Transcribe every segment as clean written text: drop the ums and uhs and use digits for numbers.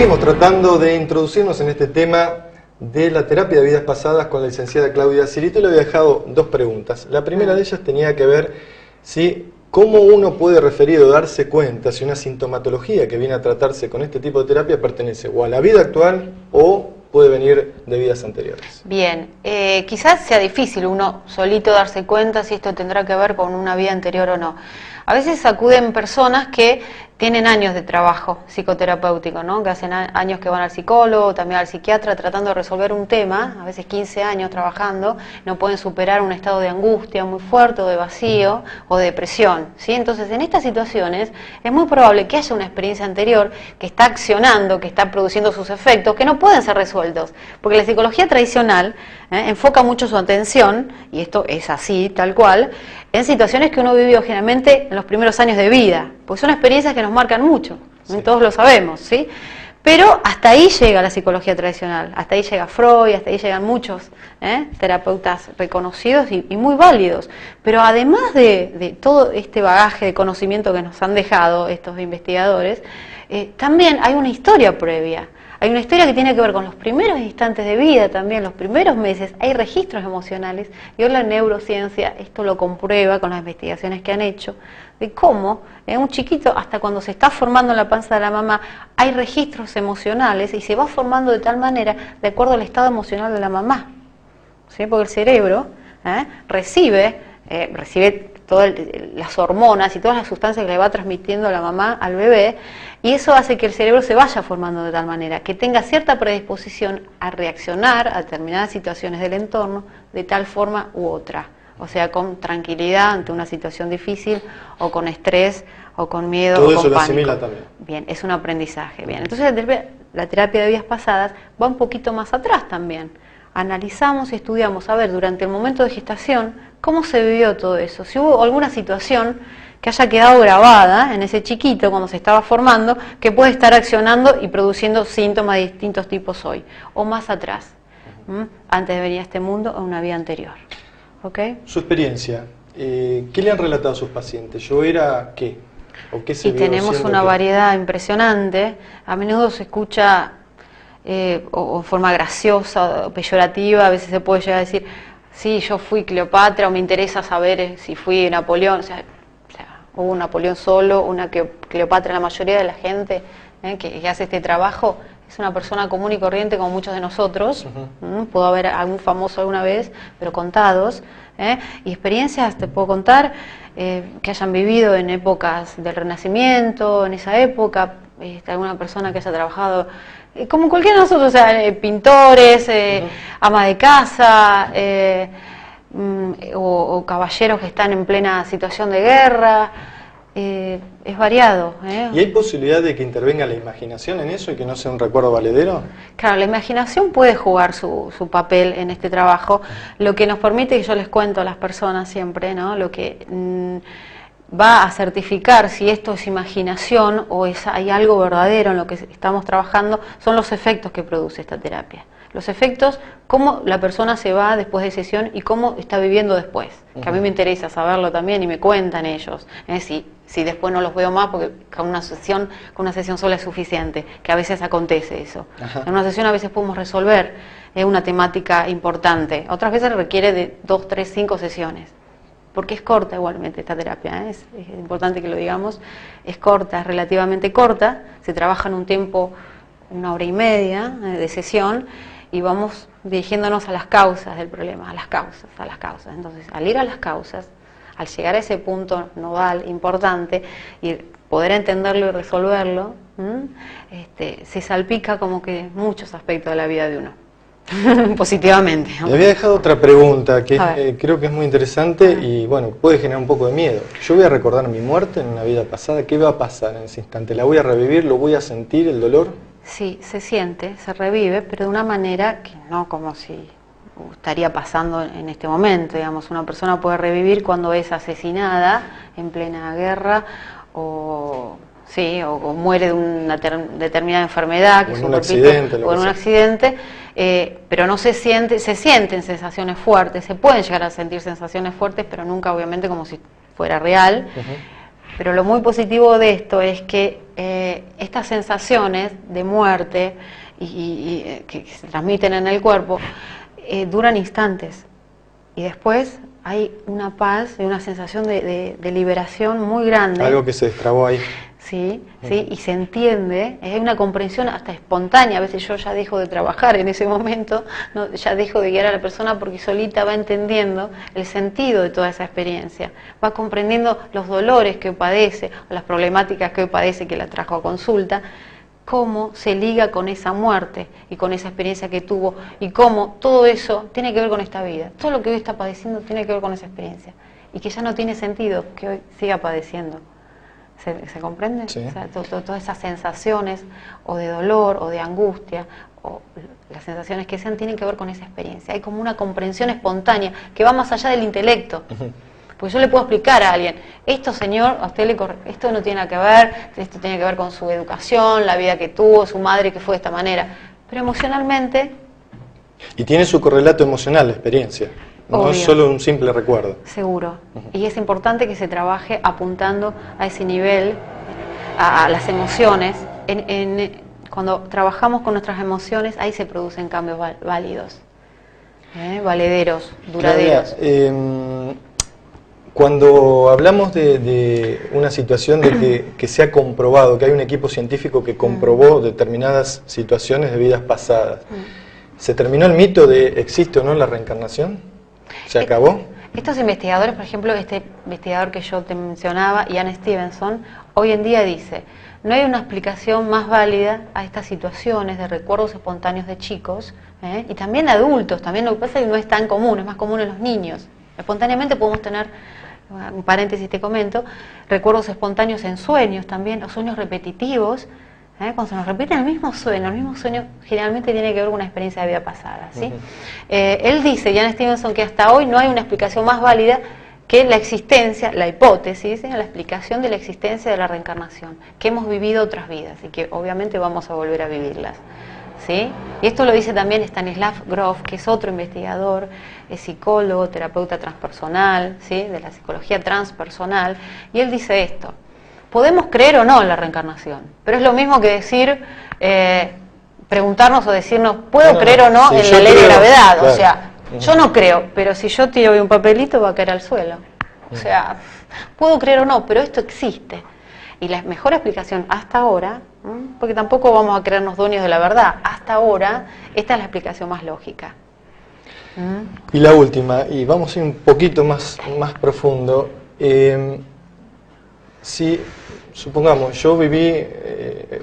Seguimos tratando de introducirnos en este tema de la terapia de vidas pasadas con la licenciada Claudia Sirito. Le había dejado dos preguntas. La primera de ellas tenía que ver si cómo uno puede referir o darse cuenta si una sintomatología que viene a tratarse con este tipo de terapia pertenece o a la vida actual o puede venir de vidas anteriores. Bien, quizás sea difícil uno solito darse cuenta si esto tendrá que ver con una vida anterior o no. A veces acuden personas que tienen años de trabajo psicoterapéutico, ¿no? Que hacen años que van al psicólogo, también al psiquiatra, tratando de resolver un tema, a veces 15 años trabajando, no pueden superar un estado de angustia muy fuerte o de vacío o de depresión, ¿sí? Entonces, en estas situaciones es muy probable que haya una experiencia anterior que está accionando, que está produciendo sus efectos, que no pueden ser resueltos, porque la psicología tradicional enfoca mucho su atención, y esto es así, tal cual, en situaciones que uno vivió generalmente en los primeros años de vida, porque son experiencias que nos marcan mucho, sí. Todos lo sabemos, ¿sí? Pero hasta ahí llega la psicología tradicional, hasta ahí llega Freud, hasta ahí llegan muchos terapeutas reconocidos y muy válidos. Pero además de todo este bagaje de conocimiento que nos han dejado estos investigadores, también hay una historia previa. Hay una historia que tiene que ver con los primeros instantes de vida también, los primeros meses, hay registros emocionales, y hoy la neurociencia esto lo comprueba con las investigaciones que han hecho, de cómo en un chiquito, hasta cuando se está formando en la panza de la mamá, hay registros emocionales y se va formando de tal manera de acuerdo al estado emocional de la mamá, ¿sí? Porque el cerebro recibe todas las hormonas y todas las sustancias que le va transmitiendo la mamá al bebé, y eso hace que el cerebro se vaya formando de tal manera que tenga cierta predisposición a reaccionar a determinadas situaciones del entorno de tal forma u otra, o sea, con tranquilidad ante una situación difícil, o con estrés, o con miedo, todo o con eso lo pánico. asimila también. Bien, es un aprendizaje. Bien, entonces la terapia de vidas pasadas va un poquito más atrás también. Analizamos y estudiamos, a ver, durante el momento de gestación, cómo se vivió todo eso, si hubo alguna situación que haya quedado grabada en ese chiquito cuando se estaba formando, que puede estar accionando y produciendo síntomas de distintos tipos hoy, o más atrás, antes de venir a este mundo o una vida anterior. ¿Okay? Su experiencia, ¿qué le han relatado a sus pacientes? ¿Yo era qué? ¿O qué se Y vio tenemos una variedad impresionante. A menudo se escucha o en forma graciosa o peyorativa, a veces se puede llegar a decir, sí, yo fui Cleopatra, o me interesa saber si fui Napoleón. O sea, hubo un Napoleón solo, una Cleopatra. La mayoría de la gente que hace este trabajo es una persona común y corriente como muchos de nosotros. Pudo haber algún famoso alguna vez, pero contados. Y experiencias te puedo contar que hayan vivido en épocas del Renacimiento, en esa época, alguna persona que haya trabajado como cualquiera de nosotros, o sea, pintores, ama de casa, o caballeros que están en plena situación de guerra. Es variado. ¿Y hay posibilidad de que intervenga la imaginación en eso y que no sea un recuerdo valedero? Claro, la imaginación puede jugar su papel en este trabajo, lo que nos permite, que yo les cuento a las personas siempre, ¿no? Lo que va a certificar si esto es imaginación o hay algo verdadero en lo que estamos trabajando, son los efectos que produce esta terapia. Los efectos, cómo la persona se va después de sesión y cómo está viviendo después, que a mí me interesa saberlo también y me cuentan ellos. Si después no los veo más, porque con una sesión sola es suficiente, que a veces acontece eso. Ajá. En una sesión a veces podemos resolver una temática importante, otras veces requiere de 2, 3, 5 sesiones. Porque es corta igualmente esta terapia, es importante que lo digamos, es corta, es relativamente corta, se trabaja en un tiempo, 1 hora y media de sesión, y vamos dirigiéndonos a las causas del problema, a las causas. Entonces, al ir a las causas, al llegar a ese punto nodal importante y poder entenderlo y resolverlo, se salpica como que muchos aspectos de la vida de uno. Positivamente. Le había dejado otra pregunta que creo que es muy interesante y bueno, puede generar un poco de miedo. Yo voy a recordar mi muerte en una vida pasada, ¿qué va a pasar en ese instante? ¿La voy a revivir? ¿Lo voy a sentir, el dolor? Sí, se siente, se revive, pero de una manera que no como si estaría pasando en este momento. Digamos, una persona puede revivir cuando es asesinada en plena guerra o muere de una determinada enfermedad, que o en un accidente, o en un accidente, pero no se sienten sensaciones fuertes, se pueden llegar a sentir sensaciones fuertes, pero nunca obviamente como si fuera real. Pero lo muy positivo de esto es que estas sensaciones de muerte que se transmiten en el cuerpo duran instantes y después hay una paz y una sensación de liberación muy grande. Algo que se destrabó ahí. Sí, sí, y se entiende, es una comprensión hasta espontánea. A veces yo ya dejo de trabajar en ese momento, ¿no? Ya dejo de guiar a la persona porque solita va entendiendo el sentido de toda esa experiencia, va comprendiendo los dolores que padece, o las problemáticas que padece que la trajo a consulta, cómo se liga con esa muerte y con esa experiencia que tuvo y cómo todo eso tiene que ver con esta vida. Todo lo que hoy está padeciendo tiene que ver con esa experiencia y que ya no tiene sentido que hoy siga padeciendo. ¿Se comprende? Sí. O sea, todas esas sensaciones o de dolor o de angustia o las sensaciones que sean tienen que ver con esa experiencia. Hay como una comprensión espontánea que va más allá del intelecto. Porque yo le puedo explicar a alguien, esto señor, a usted esto no tiene nada que ver, esto tiene que ver con su educación, la vida que tuvo, su madre que fue de esta manera. Pero emocionalmente... Y tiene su correlato emocional la experiencia. No Obvio. es solo un simple recuerdo. Seguro. Y es importante que se trabaje apuntando a ese nivel, a las emociones. Cuando trabajamos con nuestras emociones, ahí se producen cambios válidos, valederos, duraderos. Claudia, cuando hablamos de una situación de que se ha comprobado, que hay un equipo científico que comprobó determinadas situaciones de vidas pasadas, ¿se terminó el mito de existe o no la reencarnación? ¿Se acabó? Estos investigadores, por ejemplo, este investigador que yo te mencionaba, Ian Stevenson, hoy en día dice, no hay una explicación más válida a estas situaciones de recuerdos espontáneos de chicos, y también de adultos, también lo que pasa es que no es tan común, es más común en los niños. Espontáneamente podemos tener, un paréntesis te comento, recuerdos espontáneos en sueños también, o sueños repetitivos. Cuando se nos repite el mismo sueño generalmente tiene que ver con una experiencia de vida pasada, ¿sí? Él dice, Ian Stevenson, que hasta hoy no hay una explicación más válida que la existencia, la hipótesis, la explicación de la existencia de la reencarnación, que hemos vivido otras vidas y que obviamente vamos a volver a vivirlas, ¿sí? Y esto lo dice también Stanislav Grof, que es otro investigador, es psicólogo, terapeuta transpersonal, ¿sí? De la psicología transpersonal, y él dice esto. Podemos creer o no en la reencarnación, pero es lo mismo que decir, preguntarnos o decirnos, ¿puedo creer o no si en la ley de gravedad? Claro. O sea, yo no creo, pero si yo tiro un papelito va a caer al suelo. O sea, puedo creer o no, pero esto existe. Y la mejor explicación hasta ahora, porque tampoco vamos a creernos dueños de la verdad, hasta ahora esta es la explicación más lógica. Y la última, y vamos a ir un poquito más profundo. Si, supongamos, yo viví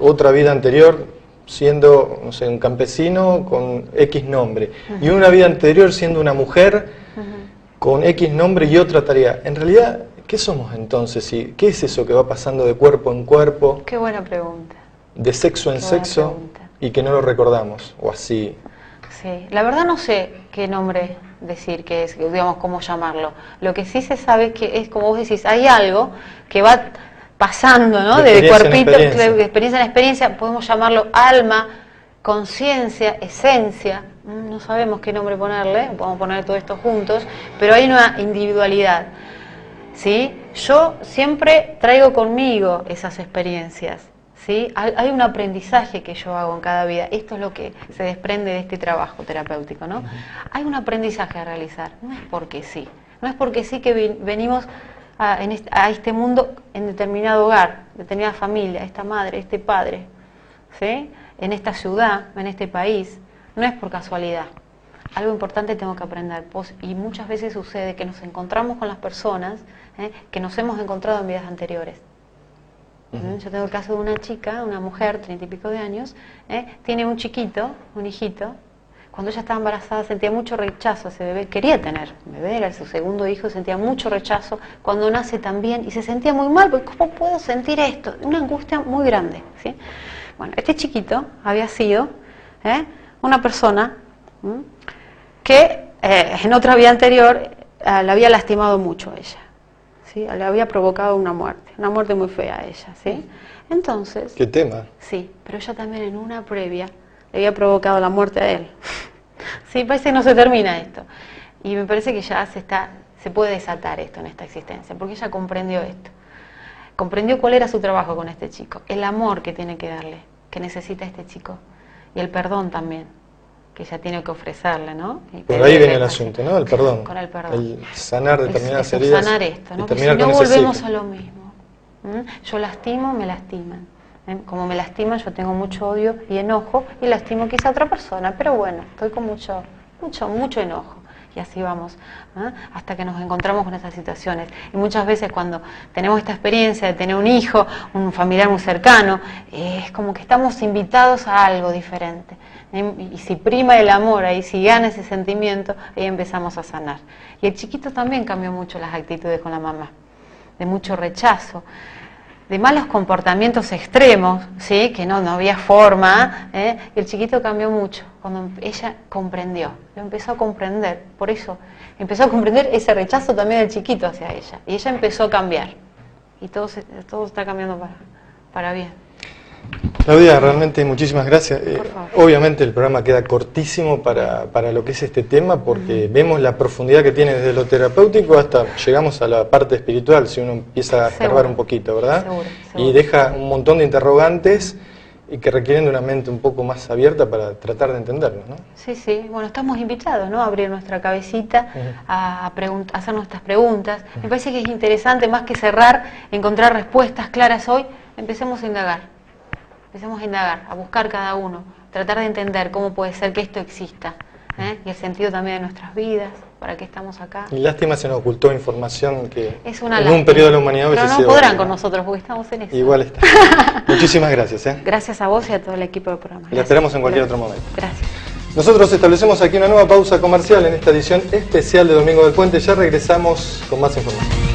otra vida anterior siendo, no sé, un campesino con X nombre, y una vida anterior siendo una mujer con X nombre y otra tarea. En realidad, ¿qué somos entonces? ¿Y qué es eso que va pasando de cuerpo en cuerpo? Qué buena pregunta. De sexo en sexo y que no lo recordamos, o así. Sí, la verdad no sé qué nombre decir, que es, digamos, cómo llamarlo. Lo que sí se sabe que es, como vos decís, hay algo que va pasando, ¿no? De cuerpito, de experiencia en experiencia, podemos llamarlo alma, conciencia, esencia, no sabemos qué nombre ponerle, podemos poner todo esto juntos, pero hay una individualidad, ¿sí? Yo siempre traigo conmigo esas experiencias, ¿sí? Hay un aprendizaje que yo hago en cada vida, esto es lo que se desprende de este trabajo terapéutico, ¿no? Hay un aprendizaje a realizar, no es porque sí, no es porque sí que venimos a este mundo en determinado hogar, determinada familia, esta madre, este padre, ¿sí? En esta ciudad, en este país, no es por casualidad. Algo importante tengo que aprender, y muchas veces sucede que nos encontramos con las personas que nos hemos encontrado en vidas anteriores. Yo tengo el caso de una chica, una mujer, 30 y pico de años, tiene un chiquito, un hijito. Cuando ella estaba embarazada sentía mucho rechazo a ese bebé, quería tener un bebé, era su segundo hijo, sentía mucho rechazo. Cuando nace también, y se sentía muy mal, porque ¿cómo puedo sentir esto? Una angustia muy grande, ¿sí? Bueno, este chiquito había sido una persona que en otra vida anterior le había lastimado mucho a ella, ¿sí? Le había provocado una muerte muy fea a ella, ¿sí? Entonces... ¿Qué tema? Sí, pero ella también en una previa le había provocado la muerte a él. Sí, parece que no se termina esto. Y me parece que ya se puede desatar esto en esta existencia, porque ella comprendió esto. comprendió cuál era su trabajo con este chico, el amor que tiene que darle, que necesita este chico, y el perdón también, que ella tiene que ofrecerle, ¿no? Por ahí viene el asunto, ¿no? El perdón. Con el perdón. El sanar determinadas heridas. Sanar esto, ¿no? Y terminar si no con ese volvemos ciclo. a lo mismo. Yo lastimo, me lastiman. Como me lastiman, yo tengo mucho odio y enojo y lastimo quizá a otra persona, pero bueno, estoy con mucho enojo. Y así vamos, hasta que nos encontramos con esas situaciones. Y muchas veces cuando tenemos esta experiencia de tener un hijo, un familiar muy cercano, es como que estamos invitados a algo diferente. Y si prima el amor ahí, si gana ese sentimiento, ahí empezamos a sanar. Y el chiquito también cambió mucho las actitudes con la mamá, de mucho rechazo, de malos comportamientos extremos, ¿sí? Que no había forma, y el chiquito cambió mucho cuando ella comprendió, lo empezó a comprender, por eso empezó a comprender ese rechazo también del chiquito hacia ella, y ella empezó a cambiar, y todo está cambiando para bien. Claudia, realmente muchísimas gracias. Por favor. Obviamente el programa queda cortísimo para lo que es este tema, porque vemos la profundidad que tiene desde lo terapéutico hasta llegamos a la parte espiritual, si uno empieza a escarbar un poquito, ¿verdad? Seguro. Y deja un montón de interrogantes y que requieren de una mente un poco más abierta para tratar de entendernos, ¿no? Sí, bueno, estamos invitados, ¿no? A abrir nuestra cabecita, a hacer nuestras preguntas. Me parece que es interesante, más que cerrar, encontrar respuestas claras hoy, empecemos a indagar. Empecemos a indagar, a buscar cada uno, tratar de entender cómo puede ser que esto exista, y el sentido también de nuestras vidas, para qué estamos acá. Y lástima se nos ocultó información que Es una en lástima. un periodo de la humanidad Pero hubiese no sido podrán válida. con nosotros porque estamos en eso. Igual está. Muchísimas gracias. Gracias a vos y a todo el equipo del programa. La esperamos en cualquier otro momento. Gracias. Nosotros establecemos aquí una nueva pausa comercial en esta edición especial de Domingo del Puente. Ya regresamos con más información.